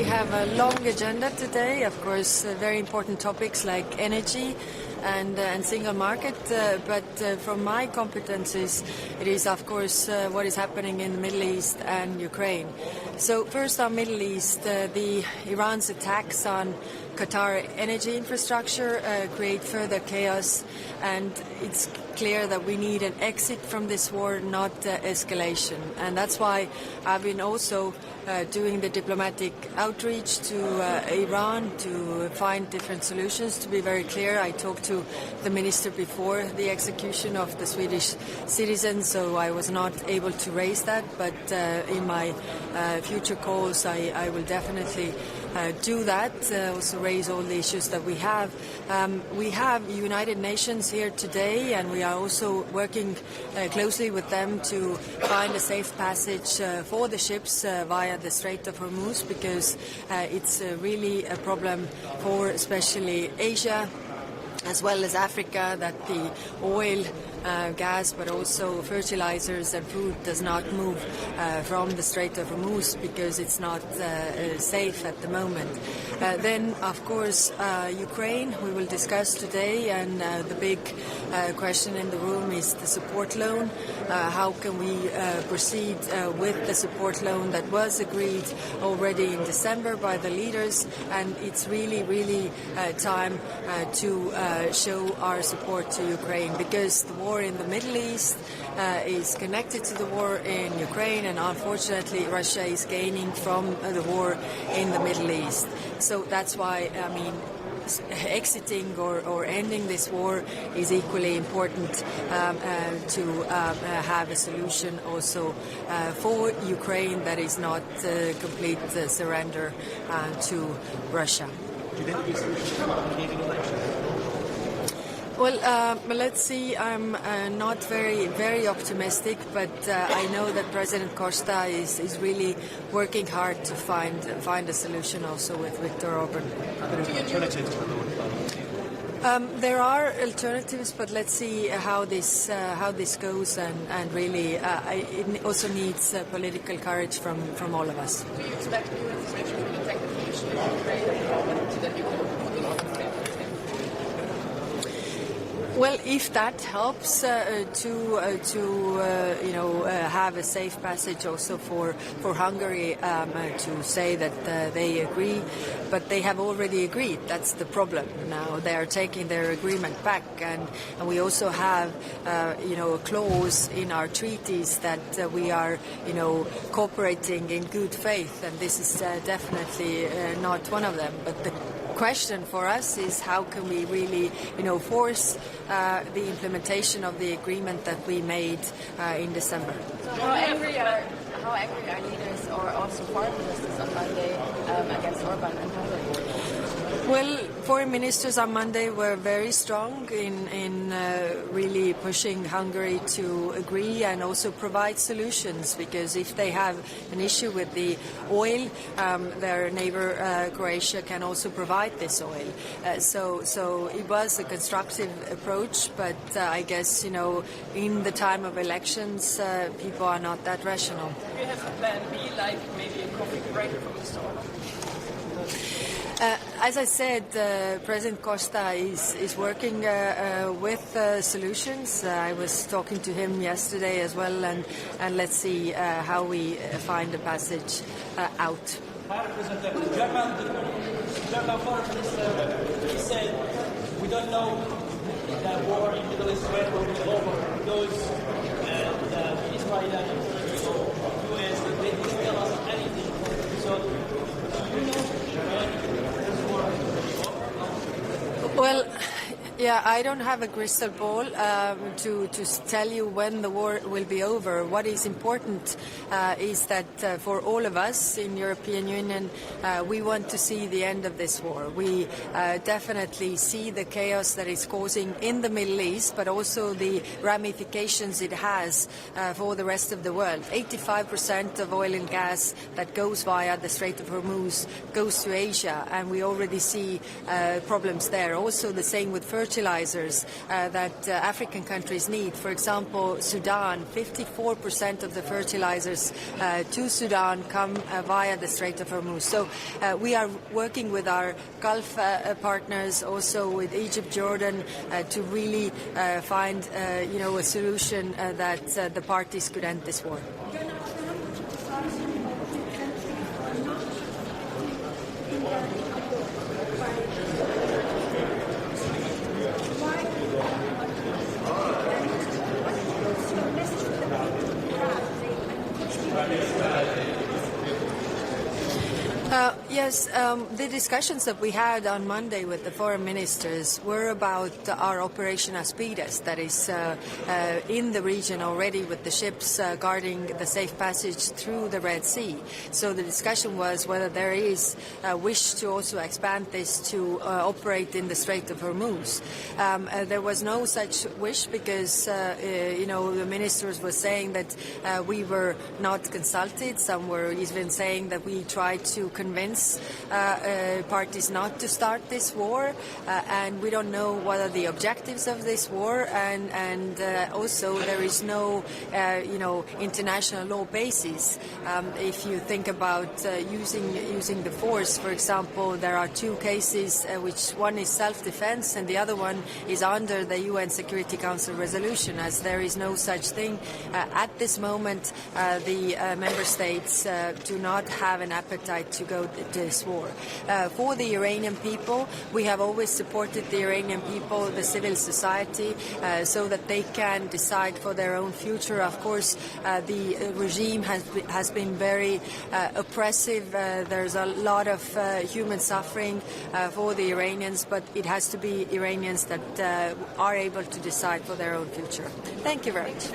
we have a long agenda today, of course, very important topics like energy and single market, but from my competencies, it is, of course, what is happening in the Middle East and Ukraine. So first on Middle East, the Iran's attacks on Qatar energy infrastructure create further chaos, and it's clear that we need an exit from this war, not escalation. And that's why I've been also doing the diplomatic outreach to Iran to find different solutions. To be very clear, I talked to the minister before the execution of the Swedish citizen, so I was not able to raise that, but in my future calls I will definitely do that, also raise all the issues that we have. We have United Nations here today, and we are also working closely with them to find a safe passage for the ships via the Strait of Hormuz, because it's really a problem for especially Asia as well as Africa, that the oil, gas, but also fertilizers and food does not move from the Strait of Hormuz because it's not safe at the moment. Then, of course, Ukraine we will discuss today, and the big question in the room is the support loan. How can we proceed with the support loan that was agreed already in December by the leaders, and it's really time to show our support to Ukraine, because the war in the Middle East is connected to the war in Ukraine, and unfortunately Russia is gaining from the war in the Middle East. So that's why, I mean, exiting or ending this war is equally important to have a solution also for Ukraine that is not complete surrender to Russia. Do you think there will be a solution to the Canadian election? Well, let's see. I'm not very optimistic, but I know that President Costa is really working hard to find a solution also with Viktor Orbán. Are there any alternatives for the There are alternatives, but let's see how this goes, and really it also needs political courage from all of us. Do you expect new information from the technical issue in Ukraine at the moment that you can move on? Well, if that helps to have a safe passage also for Hungary to say that they agree, but they have already agreed. That's the problem. Now they are taking their agreement back, and we also have a clause in our treaties that we are cooperating in good faith, and this is definitely not one of them. But the question for us is how can we really force the implementation of the agreement that we made in December. So how angry are leaders or also foreign ministers on Monday against Orbán and Hungary? Well, foreign ministers on Monday were very strong in really pushing Hungary to agree and also provide solutions, because if they have an issue with the oil, their neighbor Croatia can also provide this oil. So it was a constructive approach, but I guess, in the time of elections, people are not that rational. Do you have a plan B, like maybe a coffee break from the store? As I said, President Costa is working with solutions. I was talking to him yesterday as well, and let's see how we find a passage out. The German foreign minister, he said, we don't know the war in the Middle East when will be over, because Israel and US, they didn't tell us anything. So, you know when this war will be over? Well, yeah, I don't have a crystal ball to tell you when the war will be over. What is important is that for all of us in European Union, we want to see the end of this war. We definitely see the chaos that it's causing in the Middle East, but also the ramifications it has for the rest of the world. 85% of oil and gas that goes via the Strait of Hormuz goes to Asia, and we already see problems there. Also the same with fertilizers. fertilizers that African countries need. For example, Sudan, 54% of the fertilizers to Sudan come via the Strait of Hormuz. So we are working with our Gulf partners, also with Egypt, Jordan, to really find a solution that the parties could end this war. Yes, the discussions that we had on Monday with the foreign ministers were about our Operation Aspides, that is in the region already with the ships guarding the safe passage through the Red Sea. So the discussion was whether there is a wish to also expand this to operate in the Strait of Hormuz. There was no such wish because, the ministers were saying that we were not consulted. Some were even saying that we tried to convince parties not to start this war, and we don't know what are the objectives of this war, and also there is no international law basis. If you think about using the force, for example, there are two cases, which one is self-defense and the other one is under the UN Security Council resolution. As there is no such thing at this moment, the member states do not have an appetite to go to this war. For the Iranian people, we have always supported the Iranian people, the civil society, so that they can decide for their own future. Of course, the regime has been very oppressive. There's a lot of human suffering for the Iranians, but it has to be Iranians that are able to decide for their own future. Thank you very much.